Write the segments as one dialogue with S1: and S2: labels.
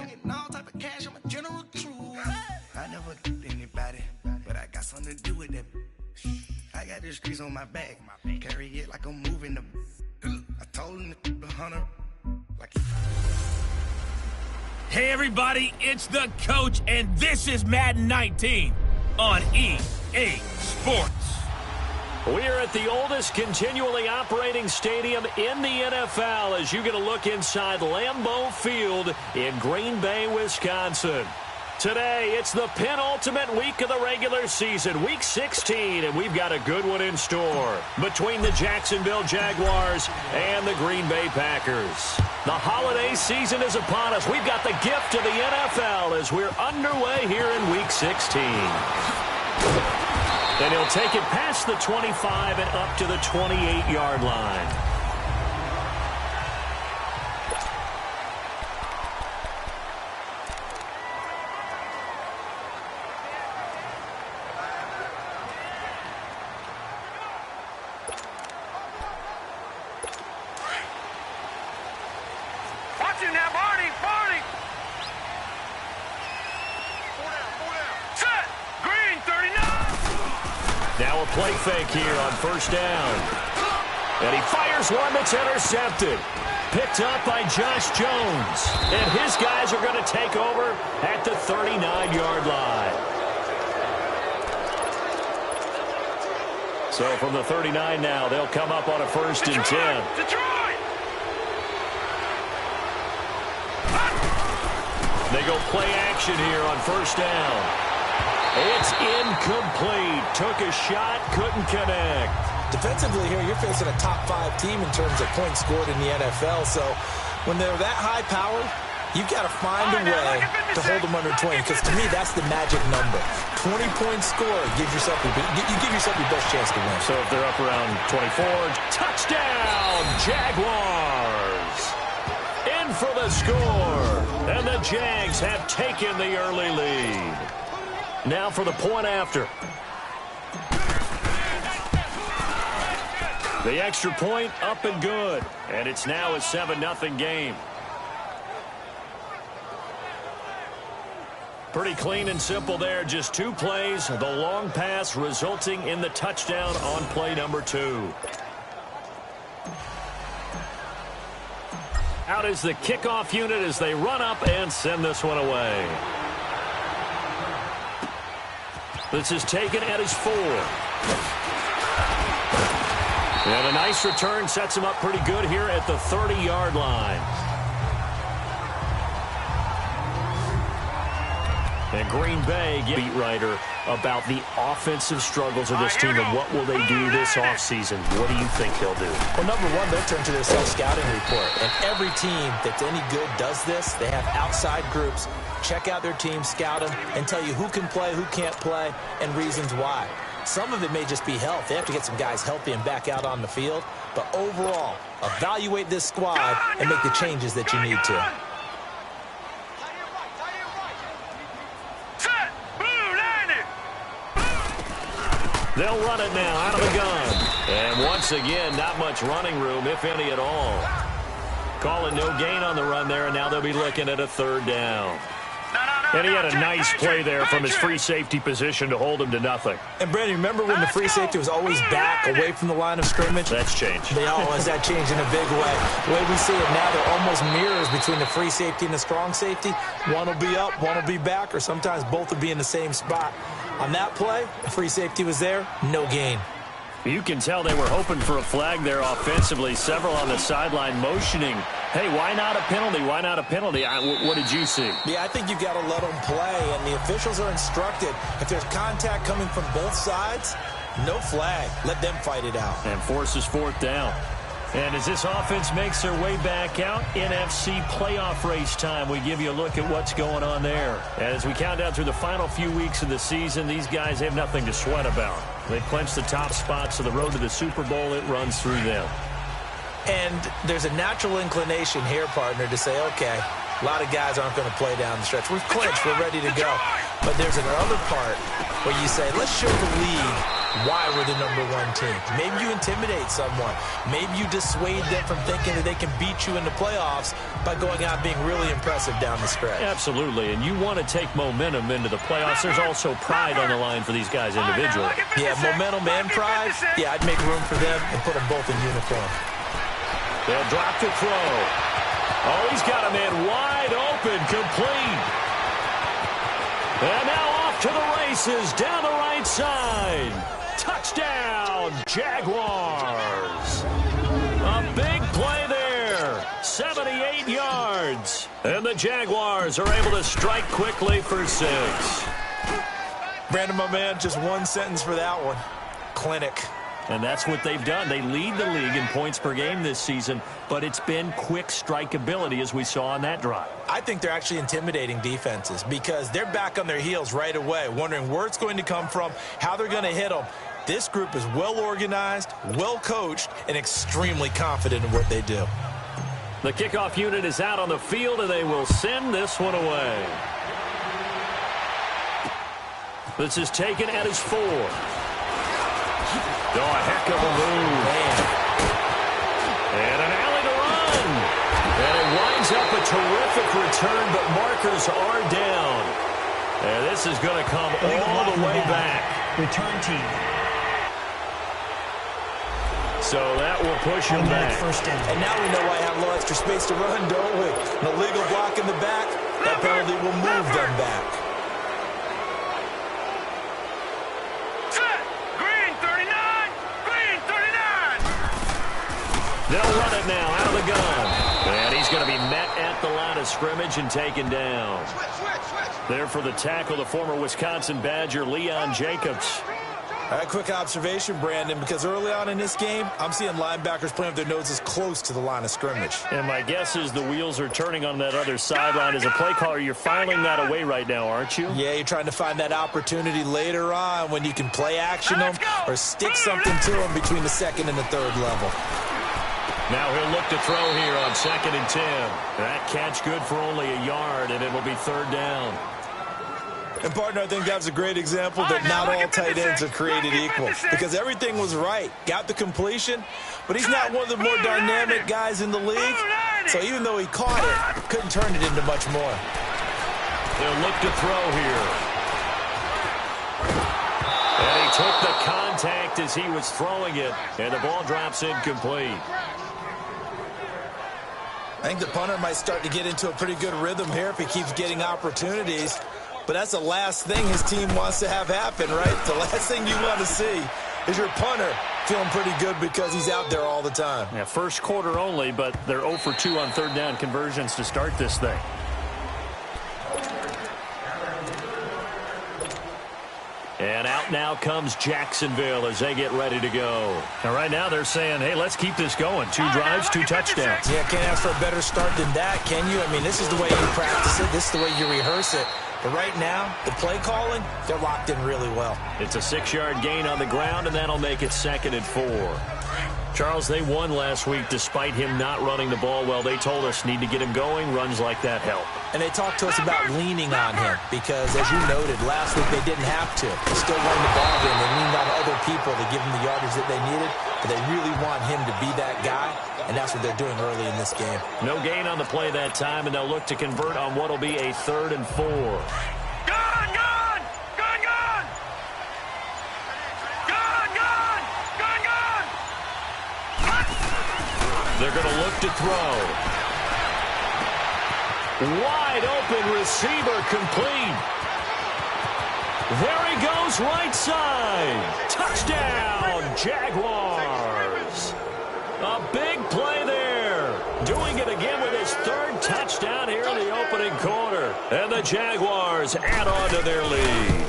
S1: getting all type of cash. I'm a general true. I never did anybody, but I got something to do with that. I got the streets on my back. Carry it like I'm moving the. I told him the hunter. Like.
S2: Hey everybody, it's the coach, and this is Madden 19 on EA Sports.
S3: We are at the oldest continually operating stadium in the NFL as you get a look inside Lambeau Field in Green Bay, Wisconsin. Today, it's the penultimate week of the regular season, Week 16, and we've got a good one in store between the Jacksonville Jaguars and the Green Bay Packers. The holiday season is upon us. We've got the gift of the NFL as we're underway here in Week 16. And he'll take it past the 25 and up to the 28-yard line.
S4: Watch it now, Barney! Barney! Four down. Set! Green, 39!
S3: Now a play fake here on first down. And he fires one that's intercepted. Picked up by Josh Jones. And his guys are going to take over at the 39-yard line. So from the 39 now, they'll come up on a first and 10.
S4: Detroit!
S3: They go play action here on first down. It's incomplete. Took a shot, couldn't connect.
S5: Defensively here, you're facing a top-5 team in terms of points scored in the NFL. So when they're that high power, you've got to find a way to hold them under 20. Because to me, that's the magic number. 20-point score gives yourself you give yourself your best chance to win.
S3: So if they're up around 24, touchdown, Jaguars! In for the score. And the Jags have taken the early lead. Now for the point after. The extra point up and good. And it's now a 7-0 game. Pretty clean and simple there. Just 2 plays. The long pass resulting in the touchdown on play number 2. Out is the kickoff unit as they run up and send this one away. This is taken at his 4. And a nice return sets him up pretty good here at the 30-yard line. And Green Bay beat writer about the offensive struggles of this team and what will they do this offseason. What do you think they'll do?
S5: Well, number one, they'll turn to their self-scouting report. And every team that's any good does this. They have outside groups. Check out their team, scout them, and tell you who can play, who can't play, and reasons why. Some of it may just be health. They have to get some guys healthy and back out on the field. But overall, evaluate this squad and make the changes that you need to.
S3: They'll run it now out of the gun. And once again, not much running room, if any at all. Calling no gain on the run there, and now they'll be looking at a 3rd down. And he had a nice play there from his free safety position to hold him to nothing.
S5: And, Brandon, remember when the free safety was always back away from the line of scrimmage?
S3: That's changed.
S5: They always that changed in a big way. The way we see it now, they're almost mirrors between the free safety and the strong safety. One will be up, one will be back, or sometimes both will be in the same spot. On that play, the free safety was there, no gain.
S3: You can tell they were hoping for a flag there offensively. Several on the sideline motioning. Hey, why not a penalty? Why not a penalty? What did you see?
S5: Yeah, I think you've got to let them play, and the officials are instructed. If there's contact coming from both sides, no flag. Let them fight it out.
S3: And forces 4th down. And as this offense makes their way back out, NFC playoff race time, we give you a look at what's going on there. And as we count down through the final few weeks of the season, these guys have nothing to sweat about. They clinch the top spots, so the road to the Super Bowl, it runs through them.
S5: And there's a natural inclination here, partner, to say, okay, a lot of guys aren't going to play down the stretch. We've clinched. We're ready to go. But there's another part where you say, let's show the league why we're the #1 team. Maybe you intimidate someone. Maybe you dissuade them from thinking that they can beat you in the playoffs by going out being really impressive down the stretch.
S3: Absolutely, and you want to take momentum into the playoffs. There's also pride on the line for these guys individually.
S5: Yeah, momentum and pride. Yeah, I'd make room for them and put them both in uniform.
S3: They'll drop the throw. Oh, he's got a man wide open, complete. And now off to the races, down the right side. Touchdown, Jaguars. A big play there, 78 yards. And the Jaguars are able to strike quickly for 6.
S5: Brandon, my man, just one sentence for that one. Clinic.
S3: And that's what they've done. They lead the league in points per game this season, but it's been quick strikeability as we saw on that drive.
S5: I think they're actually intimidating defenses because they're back on their heels right away, wondering where it's going to come from, how they're going to hit them. This group is well organized, well coached, and extremely confident in what they do.
S3: The kickoff unit is out on the field, and they will send this one away. This is taken at his 4. Oh, a heck of a move.
S5: Man.
S3: And an alley to run. And it winds up a terrific return, but markers are down. And this is going to come all the way back.
S6: Return team.
S3: So that will push him back.
S6: First down.
S5: And now we know why I have a little extra space to run, don't we? An illegal block in the back, that penalty will move them back.
S3: They'll run it now out of the gun. And he's going to be met at the line of scrimmage and taken down. There for the tackle, the former Wisconsin Badger, Leon Jacobs.
S5: All right, quick observation, Brandon, because early on in this game, I'm seeing linebackers playing with their noses close to the line of scrimmage.
S3: And my guess is the wheels are turning on that other sideline. As a play caller, you're filing that away right now, aren't you?
S5: Yeah, you're trying to find that opportunity later on when you can play action them or stick something to them between the second and the third level.
S3: Now he'll look to throw here on 2nd and 10. That catch good for only a yard, and it will be 3rd down.
S5: And, partner, I think that was a great example that not all tight ends are created equal because everything was right. Got the completion, but he's not one of the more dynamic guys in the league. So even though he caught it, couldn't turn it into much more.
S3: He'll look to throw here. And he took the contact as he was throwing it, and the ball drops incomplete.
S5: I think the punter might start to get into a pretty good rhythm here if he keeps getting opportunities. But that's the last thing his team wants to have happen, right? The last thing you want to see is your punter feeling pretty good because he's out there all the time.
S3: Yeah, first quarter only, but they're 0 for 2 on 3rd down conversions to start this thing. And out now comes Jacksonville as they get ready to go. And right now they're saying, hey, let's keep this going. 2 drives, 2 touchdowns.
S5: Yeah, can't ask for a better start than that, can you? I mean, this is the way you practice it. This is the way you rehearse it. But right now, the play calling, they're locked in really well.
S3: It's a 6-yard gain on the ground, and that'll make it 2nd and 4. Charles, they won last week despite him not running the ball well. They told us need to get him going. Runs like that help.
S5: And they talked to us about leaning on him because, as you noted, last week they didn't have to. They still won the ball game. They leaned on other people to give them the yardage that they needed. But they really want him to be that guy, and that's what they're doing early in this game.
S3: No gain on the play that time, and they'll look to convert on what will be a 3rd and 4. They're going to look to throw. Wide open receiver complete. There he goes right side. Touchdown, Jaguars. A big play there. Doing it again with his 3rd touchdown here in the opening quarter. And the Jaguars add on to their lead.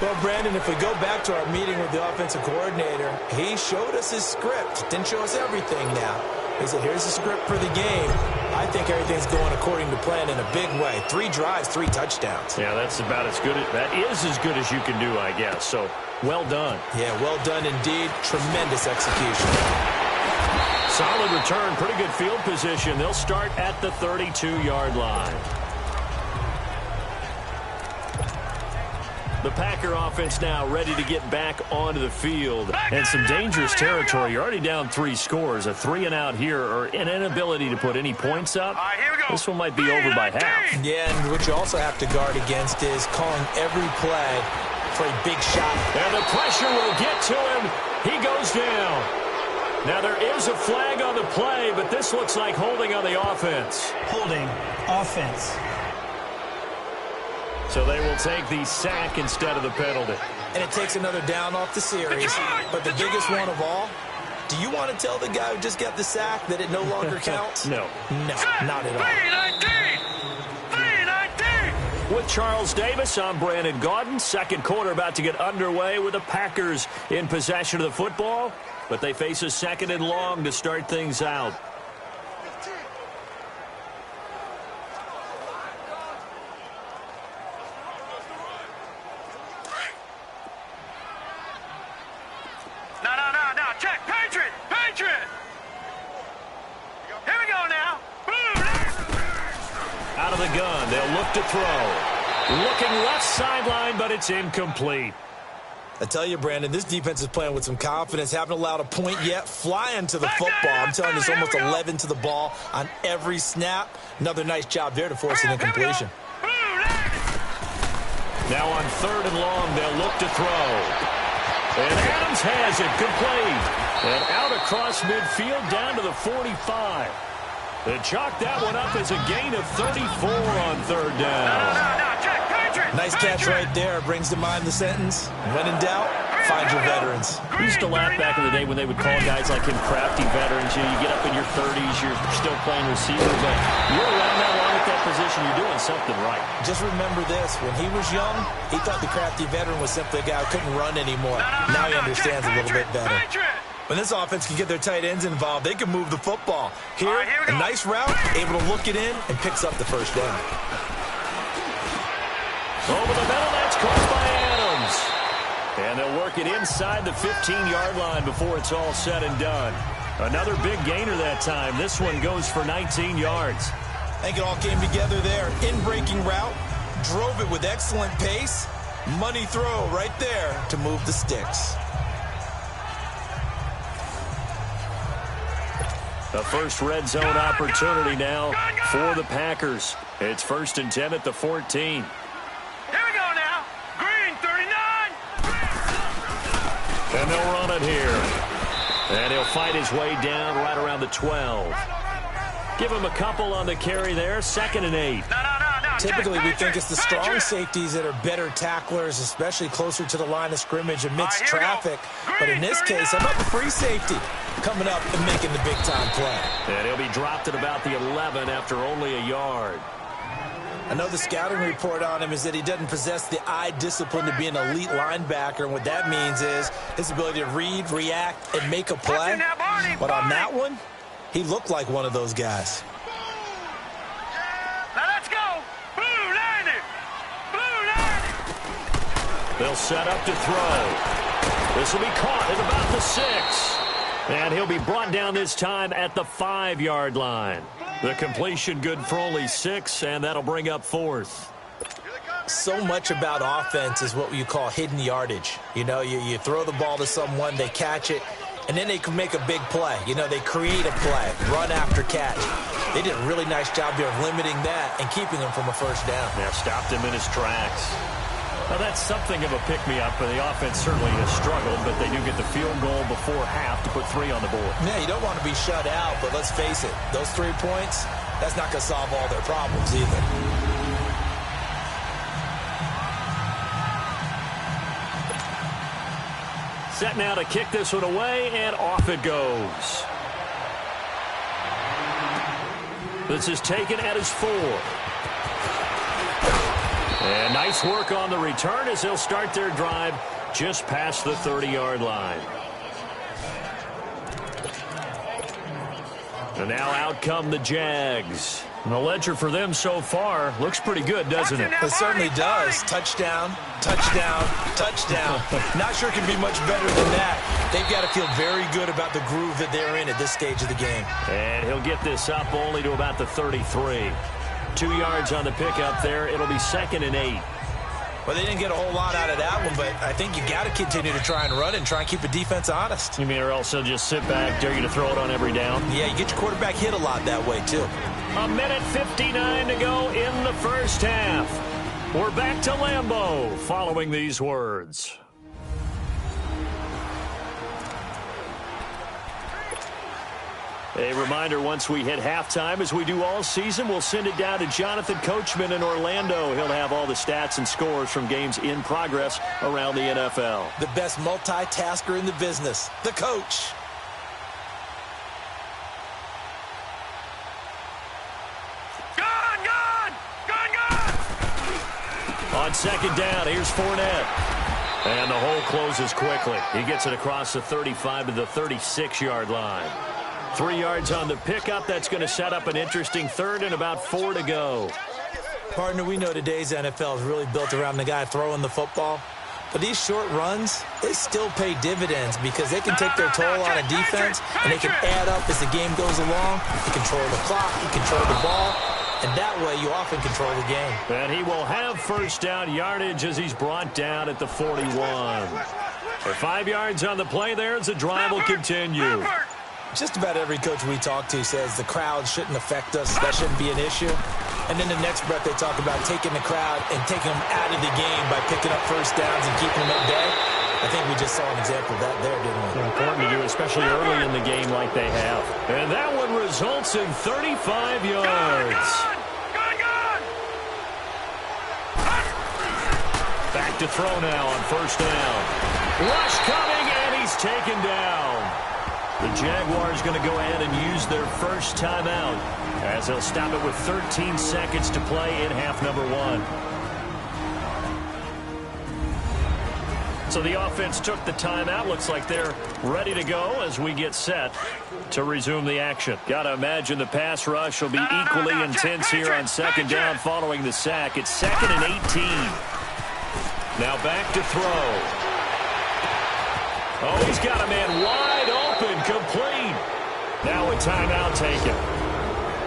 S5: Well, Brandon, if we go back to our meeting with the offensive coordinator, he showed us his script. Didn't show us everything now. He said, here's the script for the game. I think everything's going according to plan in a big way. 3 drives, 3 touchdowns.
S3: Yeah, that's about as good. That is as good as you can do, I guess. So, well done.
S5: Yeah, well done indeed. Tremendous execution.
S3: Solid return, pretty good field position. They'll start at the 32-yard line. The Packer offense now ready to get back onto the field. And some dangerous territory. You're already down 3 scores. A 3-and-out here or an inability to put any points up. This one might be over by half.
S5: Yeah, and what you also have to guard against is calling every play for a big shot.
S3: And the pressure will get to him. He goes down. Now there is a flag on the play, but this looks like holding on the offense.
S6: Holding offense.
S3: So they will take the sack instead of the penalty.
S5: And it takes another down off the series. But the biggest one of all, do you want to tell the guy who just got the sack that it no longer counts?
S3: No.
S5: No, not at all.
S4: 3-19.
S3: With Charles Davis, I'm Brandon Gaudin. Second quarter about to get underway with the Packers in possession of the football. But they face a 2nd and long to start things out.
S4: No. Check. Patriot. Here we go now.
S3: Out of the gun, they'll look to throw. Looking left sideline, but it's incomplete.
S5: I tell you, Brandon, this defense is playing with some confidence. Haven't allowed a point yet. Flying to the football. I'm telling you, it's almost 11 to the ball on every snap. Another nice job there to force an incompletion.
S3: Now on 3rd and long, they'll look to throw. And Adams has it complete. And out across midfield down to the 45. They chalk that one up as a gain of 34 on 3rd down.
S5: Nice catch right there. Brings to mind the sentence, when in doubt, find your veterans.
S3: We used to laugh back in the day when they would call guys like him crafty veterans. You get up in your 30s, you're still playing receiver, but you're around that long at that position, you're doing something right.
S5: Just remember this. When he was young, he thought the crafty veteran was simply a guy who couldn't run anymore. Now he understands a little bit better. When this offense can get their tight ends involved, they can move the football. Here a nice route, able to look it in, and picks up the first down.
S3: Over the middle, that's caught by Adams. And they'll work it inside the 15-yard line before it's all said and done. Another big gainer that time. This one goes for 19 yards.
S5: I think it all came together there. In-breaking route, drove it with excellent pace. Money throw right there to move the sticks.
S3: The first red zone opportunity now for the Packers. It's 1st and 10 at the 14. And they'll run it here. And he'll fight his way down right around the 12. Give him a couple on the carry there. 2nd and 8.
S5: Typically, we think it's the strong safeties that are better tacklers, especially closer to the line of scrimmage amidst traffic. But in this case, how about the free safety coming up and making the big-time play?
S3: And he'll be dropped at about the 11 after only a yard.
S5: I know the scouting report on him is that he doesn't possess the eye discipline to be an elite linebacker, and what that means is his ability to read, react, and make a play. But on that one, he looked like one of those guys.
S4: Now let's go. Blue line.
S3: They'll set up to throw. This will be caught at about the 6. And he'll be brought down this time at the 5-yard line. The completion good for only 6, and that'll bring up 4th.
S5: So much about offense is what you call hidden yardage. You know, you throw the ball to someone, they catch it, and then they can make a big play. You know, they create a play, run after catch. They did a really nice job here of limiting that and keeping him from a first down.
S3: Yeah, stopped him in his tracks. Well, that's something of a pick-me-up, and the offense certainly has struggled, but they do get the field goal before half to put 3 on the board.
S5: Yeah, you don't want to be shut out, but let's face it, those 3 points, that's not going to solve all their problems either.
S3: Set now to kick this one away, and off it goes. This is taken at his 4. And nice work on the return as they'll start their drive just past the 30-yard line. And now out come the Jags. And the ledger for them so far looks pretty good, doesn't it?
S5: It certainly does. Touchdown, touchdown, touchdown. Not sure it can be much better than that. They've got to feel very good about the groove that they're in at this stage of the game.
S3: And he'll get this up only to about the 33. 2 yards on the pickup there. It'll be 2nd and 8.
S5: Well, they didn't get a whole lot out of that one, but I think you got to continue to try and run it and try and keep the defense honest.
S3: You mean or else they'll just sit back, dare you to throw it on every down?
S5: Yeah, you get your quarterback hit a lot that way, too.
S3: 1:59 to go in the first half. We're back to Lambeau following these words. A reminder, once we hit halftime, as we do all season, we'll send it down to Jonathan Coachman in Orlando. He'll have all the stats and scores from games in progress around the NFL.
S5: The best multitasker in the business, the coach.
S3: On second down, here's Fournette. And the hole closes quickly. He gets it across the 35 to the 36-yard line. 3 yards on the pickup. That's going to set up an interesting third and about 4 to go.
S5: Partner, we know today's NFL is really built around the guy throwing the football. But these short runs, they still pay dividends because they can take their toll on a defense and they can add up as the game goes along. You control the clock, you control the ball, and that way you often control the game.
S3: And he will have first down yardage as he's brought down at the 41. For 5 yards on the play there as the drive will continue.
S5: Just about every coach we talk to says the crowd shouldn't affect us. That shouldn't be an issue. And then the next breath they talk about taking the crowd and taking them out of the game by picking up first downs and keeping them at bay. I think we just saw an example of that there, didn't we?
S3: Important to do, especially early in the game like they have. And that one results in 35 yards. Back to throw now on first down. Rush coming, and he's taken down. The Jaguars going to go ahead and use their first timeout as they'll stop it with 13 seconds to play in half number 1. So the offense took the timeout. Looks like they're ready to go as we get set to resume the action. Got to imagine the pass rush will be equally intense here on second down following the sack. It's 2nd and 18. Now back to throw. Oh, he's got a man wide open, complete. Now a timeout taken.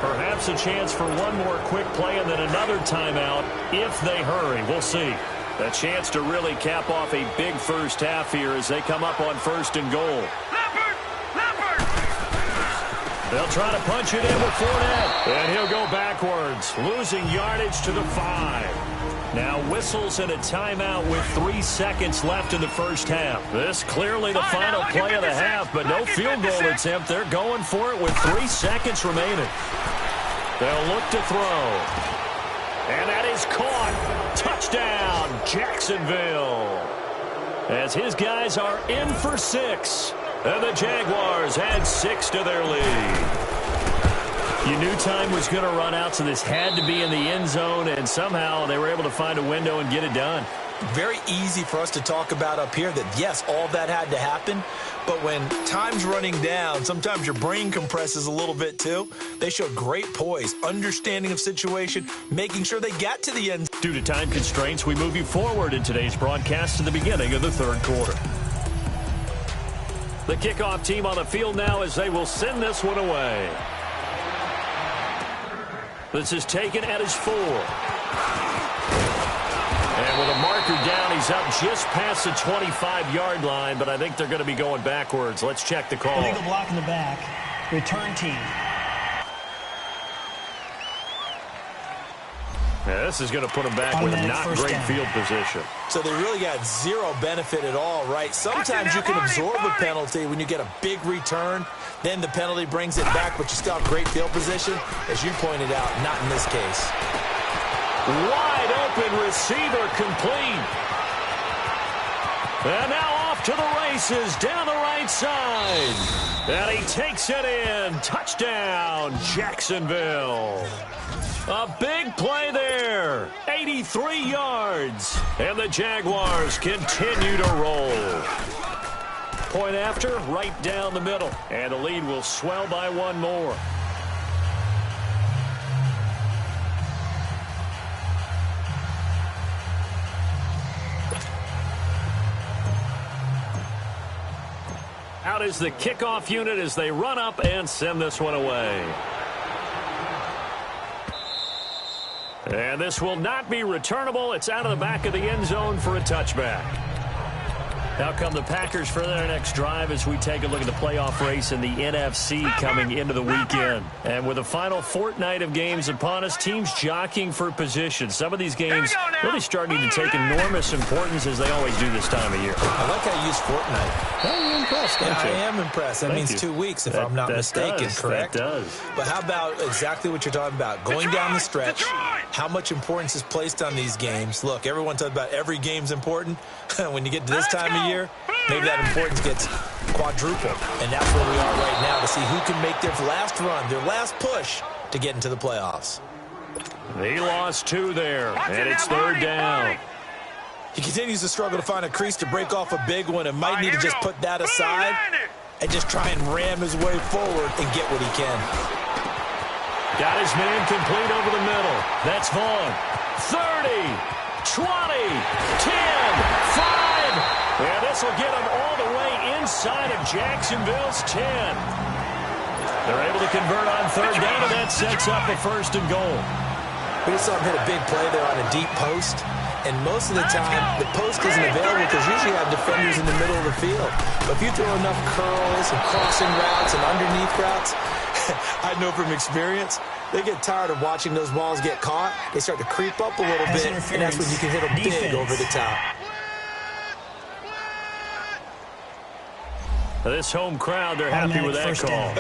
S3: Perhaps a chance for one more quick play and then another timeout if they hurry. We'll see. A chance to really cap off a big first half here as they come up on 1st and goal. They'll try to punch it in with Fournette. And he'll go backwards, losing yardage to the 5. Now whistles and a timeout with 3 seconds left in the first half. This clearly the final play of the half, but no field goal attempt. They're going for it with 3 seconds remaining. They'll look to throw. And that is caught. Touchdown, Jacksonville. As his guys are in for 6. And the Jaguars add 6 to their lead. You knew time was going to run out, so this had to be in the end zone, and somehow they were able to find a window and get it done.
S5: Very easy for us to talk about up here that, yes, all that had to happen, but when time's running down, sometimes your brain compresses a little bit too. They showed great poise, understanding of situation, making sure they got to the end.
S3: Due to time constraints, we move you forward in today's broadcast to the beginning of the third quarter. The kickoff team on the field now as they will send this one away. This is taken at his 4. And with a marker down, he's up just past the 25-yard line, but I think they're going to be going backwards. Let's check the call.
S6: Illegal block in the back. Return team.
S3: Yeah, this is going to put them back with a not great field position.
S5: So they really got zero benefit at all, right? Sometimes you can absorb a penalty when you get a big return. Then the penalty brings it back, but you still have great field position. As you pointed out, not in this case.
S3: Wide open receiver complete. And now off to the races down the right side. And he takes it in. Touchdown, Jacksonville. A big play there. 83 yards. And the Jaguars continue to roll. Point after, right down the middle. And the lead will swell by 1 more. Out is the kickoff unit as they run up and send this one away. And this will not be returnable. It's out of the back of the end zone for a touchback. Now come the Packers for their next drive as we take a look at the playoff race in the NFC coming into the weekend. And with the final fortnight of games upon us, teams jockeying for position. Some of these games really starting to take enormous importance as they always do this time of year.
S5: I like how you use fortnight.
S3: I'm impressed,
S5: Yeah, I am impressed. That means 2 weeks, if I'm not mistaken, correct?
S3: That does.
S5: But how about exactly what you're talking about? Going down the stretch, how much importance is placed on these games. Look, everyone talks about every game's important. When you get to this time of year, maybe that importance gets quadrupled. And that's where we are right now to see who can make their last run, their last push to get into the playoffs.
S3: He lost 2 there, and it's third down.
S5: He continues to struggle to find a crease to break off a big one and might need to just put that aside and just try and ram his way forward and get what he can.
S3: Got his man complete over the middle. That's Vaughn. 30. 20, 10, 5. And this will get them all the way inside of Jacksonville's 10. They're able to convert on third down, and that sets up a 1st and goal.
S5: We just saw him hit a big play there on a deep post. And most of the time, the post isn't available because usually you have defenders in the middle of the field. But if you throw enough curls and crossing routes and underneath routes, I know from experience, they get tired of watching those balls get caught. They start to creep up a little bit, and that's when you can hit them big over the top.
S3: This home crowd, they're happy with that call.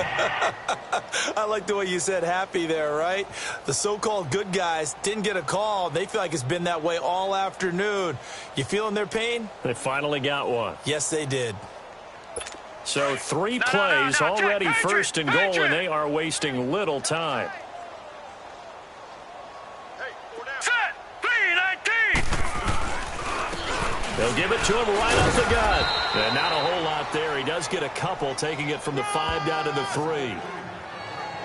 S5: I like the way you said happy there, right? The so-called good guys didn't get a call. They feel like it's been that way all afternoon. You feeling their pain?
S3: They finally got one.
S5: Yes, they did.
S3: So 3 plays, already 1st and goal, and they are wasting little time. They'll give it to him right off the gut. And not a whole lot there. He does get a couple, taking it from the 5 down to the 3.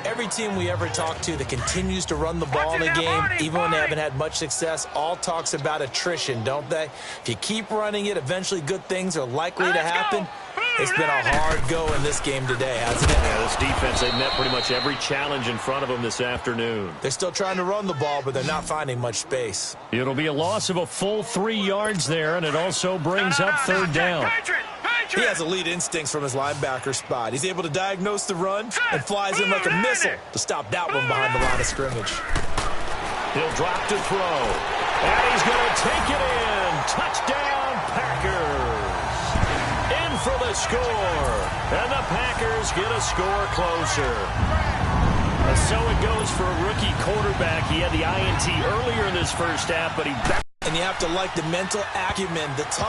S5: Every team we ever talk to that continues to run the ball in a game, even when they haven't had much success, all talks about attrition, don't they? If you keep running it, eventually good things are likely to happen. It's been a hard go in this game today, hasn't it?
S3: Yeah, this defense, they've met pretty much every challenge in front of them this afternoon.
S5: They're still trying to run the ball, but they're not finding much space.
S3: It'll be a loss of a full 3 yards there, and it also brings up third down.
S5: He has elite instincts from his linebacker spot. He's able to diagnose the run and flies in like a missile to stop that one behind the line of scrimmage.
S3: He'll drop to throw, and he's going to take it in. Touchdown, Packers. In for the score, and the Packers get a score closer. And so it goes for a rookie quarterback. He had the INT earlier in this first half, but he...
S5: And you have to like the mental acumen, the